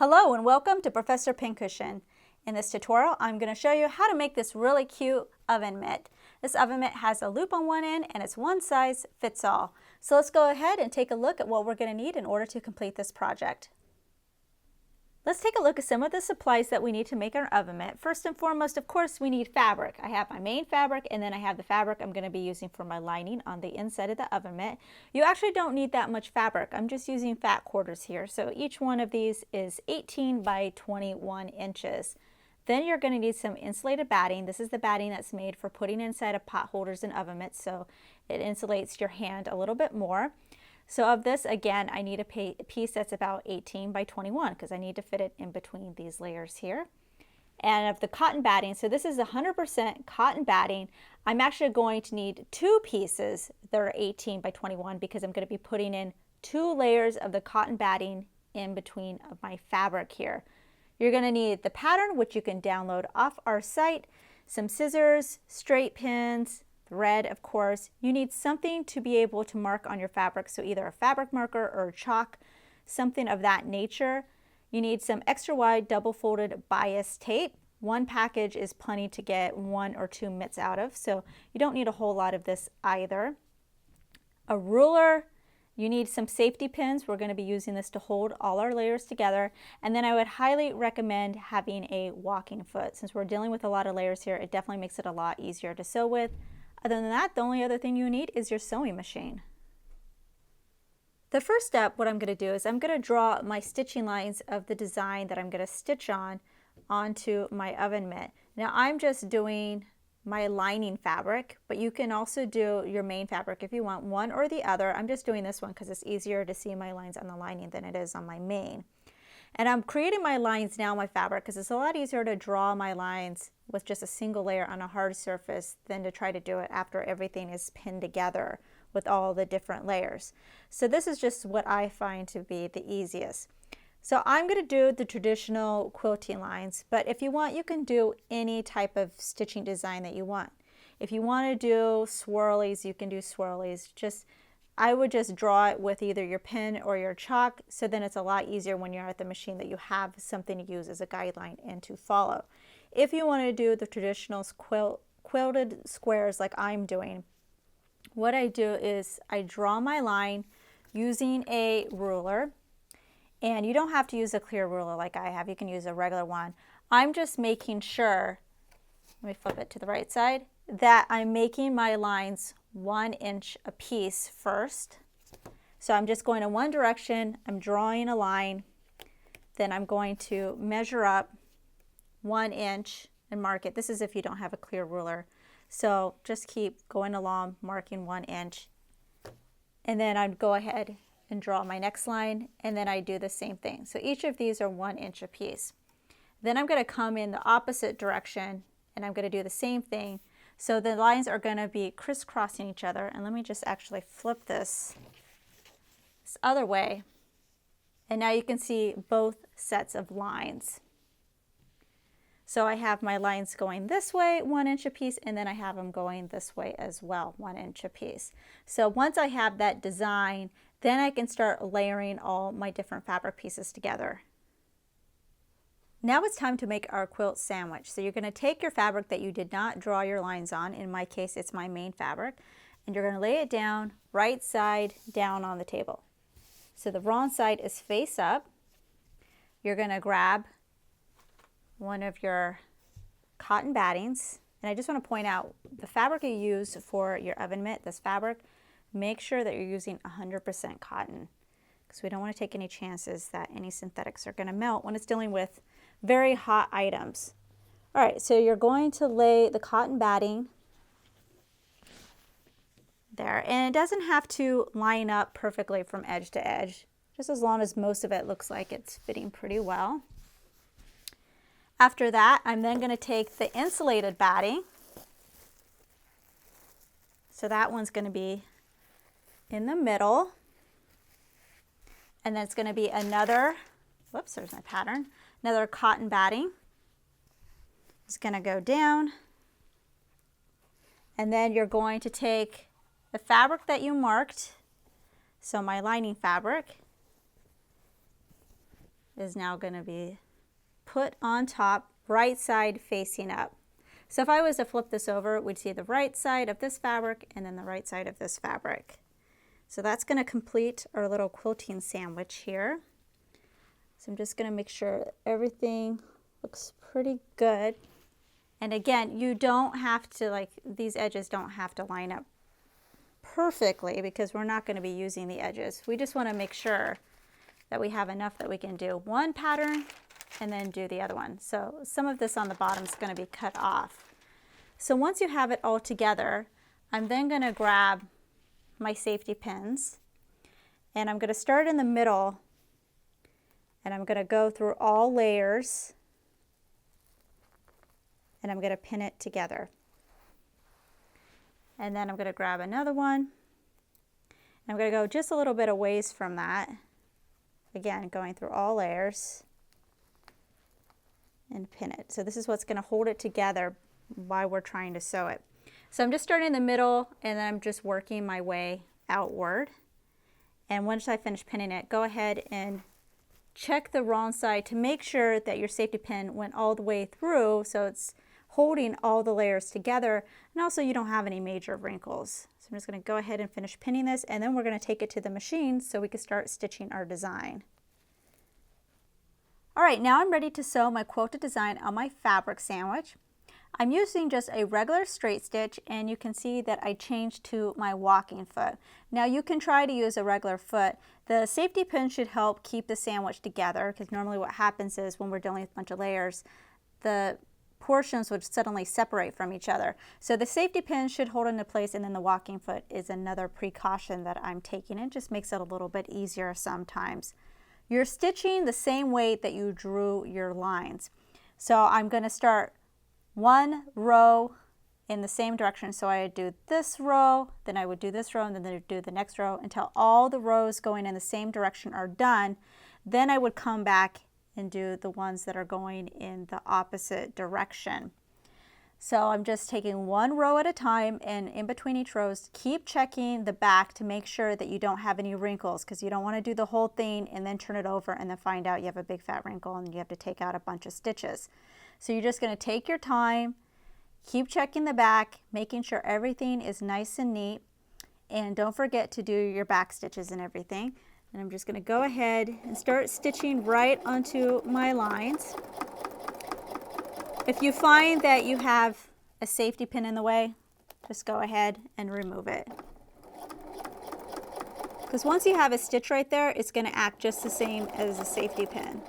Hello and welcome to Professor Pincushion. In this tutorial, I'm going to show you how to make this really cute oven mitt. This oven mitt has a loop on one end and it's one size fits all. So let's go ahead and take a look at what we're going to need in order to complete this project. Let's take a look at some of the supplies that we need to make our oven mitt. First and foremost, of course, we need fabric. I have my main fabric and then I have the fabric I'm going to be using for my lining on the inside of the oven mitt. You actually don't need that much fabric. I'm just using fat quarters here. So each one of these is 18 by 21 inches. Then you're going to need some insulated batting. This is the batting that's made for putting inside of pot holders and oven mitts, so it insulates your hand a little bit more. So of this, again, I need a piece that's about 18 by 21 because I need to fit it in between these layers here. And of the cotton batting, so this is 100% cotton batting, I'm actually going to need two pieces that are 18 by 21 because I'm going to be putting in 2 layers of the cotton batting in between of my fabric here. You're going to need the pattern, which you can download off our site, some scissors, straight pins, thread, of course. You need something to be able to mark on your fabric, so either a fabric marker or chalk, something of that nature. You need some extra wide double folded bias tape. One package is plenty to get 1 or 2 mitts out of, so you don't need a whole lot of this either. A ruler. You need some safety pins. We're going to be using this to hold all our layers together. And then I would highly recommend having a walking foot. Since we're dealing with a lot of layers here, it definitely makes it a lot easier to sew with. Other than that, the only other thing you need is your sewing machine. The first step, what I'm going to do is I'm going to draw my stitching lines of the design that I'm going to stitch onto my oven mitt. Now I'm just doing my lining fabric, but you can also do your main fabric if you want, one or the other. I'm just doing this one because it's easier to see my lines on the lining than it is on my main. And I'm creating my lines now on my fabric because it's a lot easier to draw my lines with just a single layer on a hard surface than to try to do it after everything is pinned together with all the different layers. So this is just what I find to be the easiest. So I'm going to do the traditional quilting lines, but if you want, you can do any type of stitching design that you want. If you want to do swirlies, you can do swirlies. I would just draw it with either your pen or your chalk, so then it's a lot easier when you're at the machine that you have something to use as a guideline and to follow. If you want to do the traditional quilted squares like I'm doing, what I do is I draw my line using a ruler, and you don't have to use a clear ruler like I have. You can use a regular one. I'm just making sure, let me flip it to the right side, that I'm making my lines 1 inch a piece first. So I'm just going in one direction, I'm drawing a line, then I'm going to measure up 1 inch and mark it. This is if you don't have a clear ruler. So just keep going along, marking 1 inch. And then I'd go ahead and draw my next line, and then I do the same thing. So each of these are 1 inch a piece. Then I'm going to come in the opposite direction and I'm going to do the same thing. So the lines are going to be crisscrossing each other. And let me just actually flip this other way. And now you can see both sets of lines. So I have my lines going this way, 1 inch a piece, and then I have them going this way as well, 1 inch a piece. So once I have that design, then I can start layering all my different fabric pieces together. Now it's time to make our quilt sandwich. So you're going to take your fabric that you did not draw your lines on. In my case, it's my main fabric. And you're going to lay it down, right side down on the table. So the wrong side is face up. You're going to grab one of your cotton battings. And I just want to point out, the fabric you use for your oven mitt, this fabric, make sure that you're using 100% cotton, because we don't want to take any chances that any synthetics are going to melt when it's dealing with very hot items. All right, so you're going to lay the cotton batting there, and it doesn't have to line up perfectly from edge to edge, just as long as most of it looks like it's fitting pretty well. After that, I'm then going to take the insulated batting. So that one's going to be in the middle, and then it's going to be another, whoops, there's my pattern, another cotton batting. It's going to go down, and then you're going to take the fabric that you marked, so my lining fabric, is now going to be put on top, right side facing up. So if I was to flip this over, we'd see the right side of this fabric and then the right side of this fabric. So that's going to complete our little quilting sandwich here. So I'm just going to make sure everything looks pretty good. And again, you don't have to, like, these edges don't have to line up perfectly because we're not going to be using the edges. We just want to make sure that we have enough that we can do one pattern and then do the other one. So some of this on the bottom is going to be cut off. So once you have it all together, I'm then going to grab my safety pins and I'm going to start in the middle and I'm going to go through all layers and I'm going to pin it together. And then I'm going to grab another one. I'm going to go just a little bit of ways from that. Again, going through all layers and pin it. So this is what's going to hold it together while we're trying to sew it. So I'm just starting in the middle and then I'm just working my way outward. And once I finish pinning it, go ahead and check the wrong side to make sure that your safety pin went all the way through so it's holding all the layers together, and also you don't have any major wrinkles. So I'm just going to go ahead and finish pinning this, and then we're going to take it to the machine so we can start stitching our design. Alright, now I'm ready to sew my quilted design on my fabric sandwich. I'm using just a regular straight stitch, and you can see that I changed to my walking foot. Now you can try to use a regular foot. The safety pin should help keep the sandwich together, because normally what happens is when we're dealing with a bunch of layers, the portions would suddenly separate from each other. So the safety pin should hold into place, and then the walking foot is another precaution that I'm taking. It just makes it a little bit easier sometimes. You're stitching the same way that you drew your lines. So I'm going to start one row in the same direction. So I would do this row, then I would do this row, and then I would do the next row until all the rows going in the same direction are done. Then I would come back and do the ones that are going in the opposite direction. So I'm just taking one row at a time, and in between each rows, keep checking the back to make sure that you don't have any wrinkles, because you don't want to do the whole thing and then turn it over and then find out you have a big fat wrinkle and you have to take out a bunch of stitches. So you're just going to take your time, keep checking the back, making sure everything is nice and neat, and don't forget to do your back stitches and everything. And I'm just going to go ahead and start stitching right onto my lines. If you find that you have a safety pin in the way, just go ahead and remove it. Because once you have a stitch right there, it's going to act just the same as a safety pin.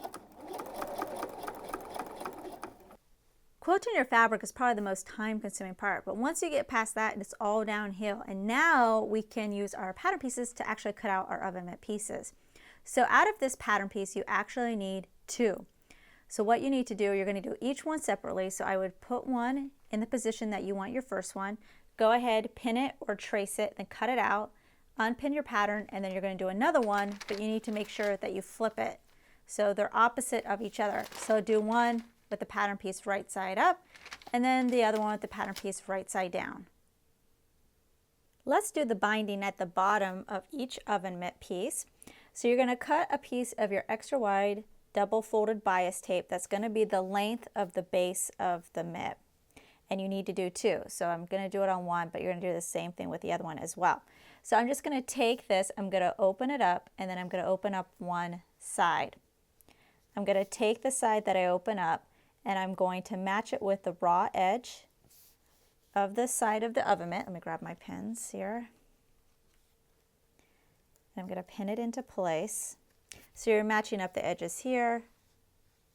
Quilting your fabric is probably the most time-consuming part, but once you get past that, it's all downhill. And now we can use our pattern pieces to actually cut out our oven mitt pieces. So out of this pattern piece, you actually need two. So what you need to do, you're going to do each one separately. So I would put one in the position that you want your first one. Go ahead, pin it or trace it, then cut it out, unpin your pattern, and then you're going to do another one, but you need to make sure that you flip it. So they're opposite of each other. So do one with the pattern piece right side up, and then the other one with the pattern piece right side down. Let's do the binding at the bottom of each oven mitt piece. So you're going to cut a piece of your extra wide double folded bias tape that's going to be the length of the base of the mitt, and you need to do two. So I'm going to do it on one, but you're going to do the same thing with the other one as well. So I'm just going to take this, I'm going to open it up, and then I'm going to open up one side. I'm going to take the side that I open up, and I'm going to match it with the raw edge of the side of the oven mitt. Let me grab my pins here. And I'm going to pin it into place. So you're matching up the edges here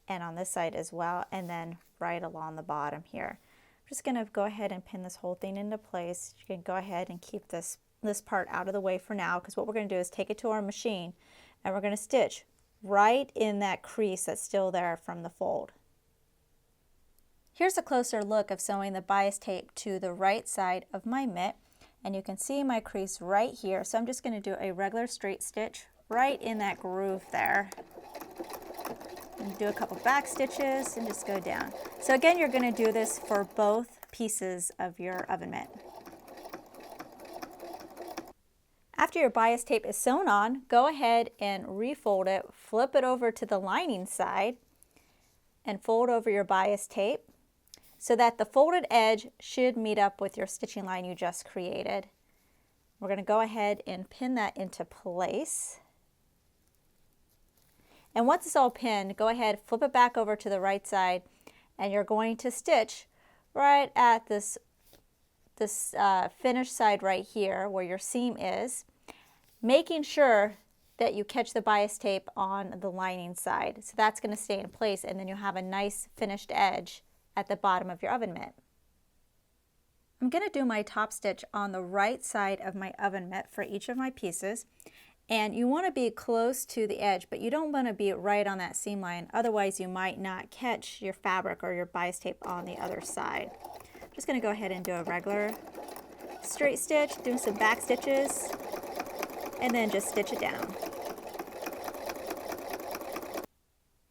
and on this side as well, and then right along the bottom here. I'm just going to go ahead and pin this whole thing into place. You can go ahead and keep this part out of the way for now, because what we're going to do is take it to our machine and we're going to stitch right in that crease that's still there from the fold. Here's a closer look of sewing the bias tape to the right side of my mitt, and you can see my crease right here. So I'm just going to do a regular straight stitch right in that groove there. And do a couple back stitches and just go down. So again, you're going to do this for both pieces of your oven mitt. After your bias tape is sewn on, go ahead and refold it, flip it over to the lining side, and fold over your bias tape so that the folded edge should meet up with your stitching line you just created. We're going to go ahead and pin that into place. And once it's all pinned, go ahead, flip it back over to the right side, and you're going to stitch right at this finished side right here where your seam is, making sure that you catch the bias tape on the lining side. So that's going to stay in place, and then you'll have a nice finished edge at the bottom of your oven mitt. I'm going to do my top stitch on the right side of my oven mitt for each of my pieces. And you want to be close to the edge, but you don't want to be right on that seam line. Otherwise, you might not catch your fabric or your bias tape on the other side. I'm just going to go ahead and do a regular straight stitch, doing some back stitches, and then just stitch it down.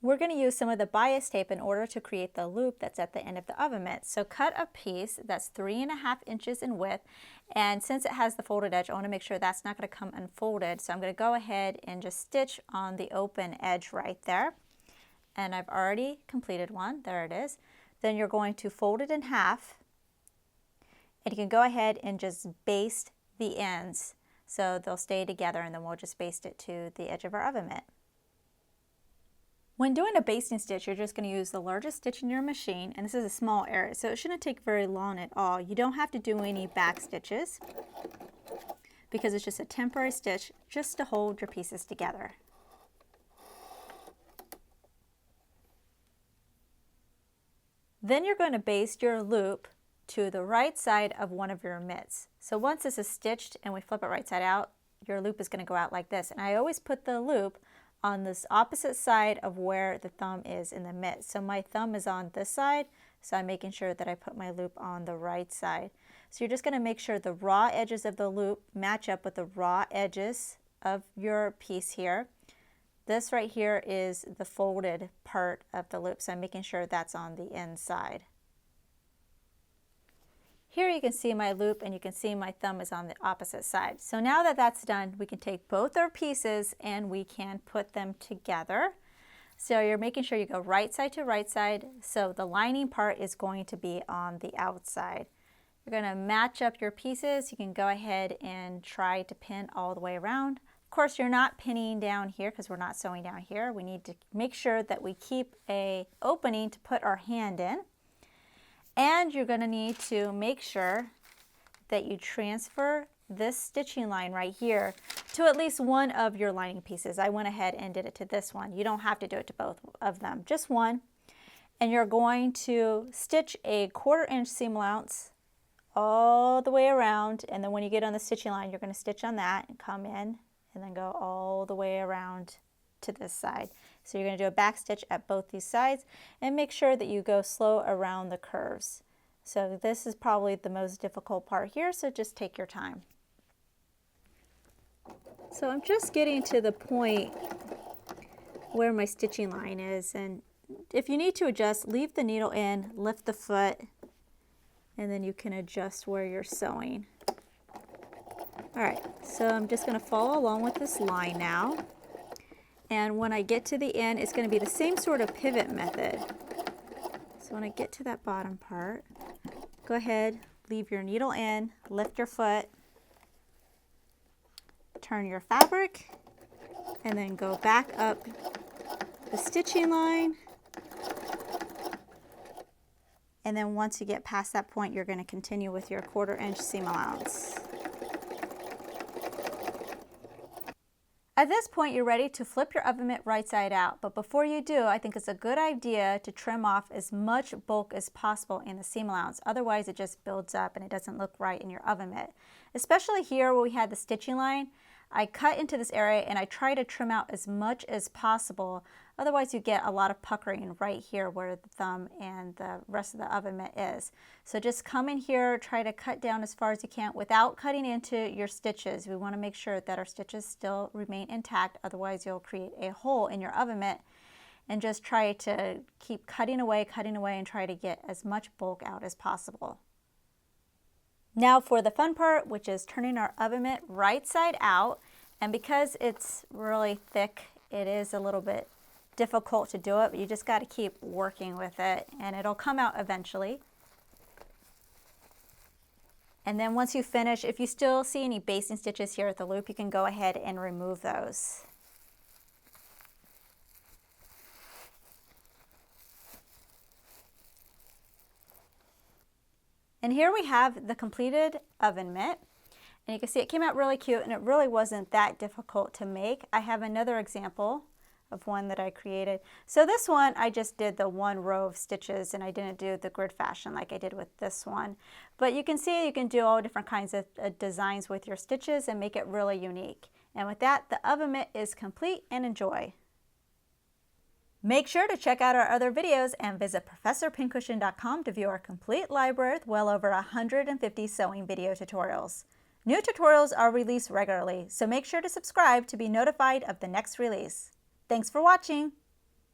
We're going to use some of the bias tape in order to create the loop that's at the end of the oven mitt. So cut a piece that's 3.5 inches in width, and since it has the folded edge, I want to make sure that's not going to come unfolded. So I'm going to go ahead and just stitch on the open edge right there. And I've already completed one. There it is. Then you're going to fold it in half, and you can go ahead and just baste the ends so they'll stay together, and then we'll just baste it to the edge of our oven mitt. When doing a basting stitch, you're just going to use the largest stitch in your machine, and this is a small area, so it shouldn't take very long at all. You don't have to do any back stitches because it's just a temporary stitch just to hold your pieces together. Then you're going to baste your loop to the right side of one of your mitts. So once this is stitched and we flip it right side out, your loop is going to go out like this. And I always put the loop on this opposite side of where the thumb is in the mitt. So my thumb is on this side, so I'm making sure that I put my loop on the right side. So you're just going to make sure the raw edges of the loop match up with the raw edges of your piece here. This right here is the folded part of the loop, so I'm making sure that's on the inside. Here you can see my loop, and you can see my thumb is on the opposite side. So now that that's done, we can take both our pieces and we can put them together. So you're making sure you go right side to right side, so the lining part is going to be on the outside. You're going to match up your pieces. You can go ahead and try to pin all the way around. Of course, you're not pinning down here because we're not sewing down here. We need to make sure that we keep an opening to put our hand in. And you're going to need to make sure that you transfer this stitching line right here to at least one of your lining pieces. I went ahead and did it to this one. You don't have to do it to both of them, just one. And you're going to stitch a 1/4 inch seam allowance all the way around, and then when you get on the stitching line, you're going to stitch on that and come in and then go all the way around to this side. So you're going to do a back stitch at both these sides, and make sure that you go slow around the curves. So this is probably the most difficult part here, so just take your time. So I'm just getting to the point where my stitching line is, and if you need to adjust, leave the needle in, lift the foot, and then you can adjust where you're sewing. Alright, so I'm just going to follow along with this line now. And when I get to the end, it's going to be the same sort of pivot method. So when I get to that bottom part, go ahead, leave your needle in, lift your foot, turn your fabric, and then go back up the stitching line. And then once you get past that point, you're going to continue with your 1/4 inch seam allowance. At this point, you're ready to flip your oven mitt right side out, but before you do, I think it's a good idea to trim off as much bulk as possible in the seam allowance. Otherwise, it just builds up and it doesn't look right in your oven mitt. Especially here where we had the stitching line, I cut into this area and I try to trim out as much as possible. Otherwise, you get a lot of puckering right here where the thumb and the rest of the oven mitt is. So just come in here, try to cut down as far as you can without cutting into your stitches. We want to make sure that our stitches still remain intact. Otherwise, you'll create a hole in your oven mitt. And just try to keep cutting away, and try to get as much bulk out as possible. Now for the fun part, which is turning our oven mitt right side out. And because it's really thick, it is a little bit difficult to do it, but you just got to keep working with it and it'll come out eventually. And then once you finish, if you still see any basting stitches here at the loop, you can go ahead and remove those. And here we have the completed oven mitt. And you can see it came out really cute and it really wasn't that difficult to make. I have another example of one that I created. So this one, I just did the one row of stitches and I didn't do the grid fashion like I did with this one. But you can see you can do all different kinds of designs with your stitches and make it really unique. And with that, the oven mitt is complete and enjoy. Make sure to check out our other videos and visit ProfessorPincushion.com to view our complete library with well over 150 sewing video tutorials. New tutorials are released regularly, so make sure to subscribe to be notified of the next release. Thanks for watching!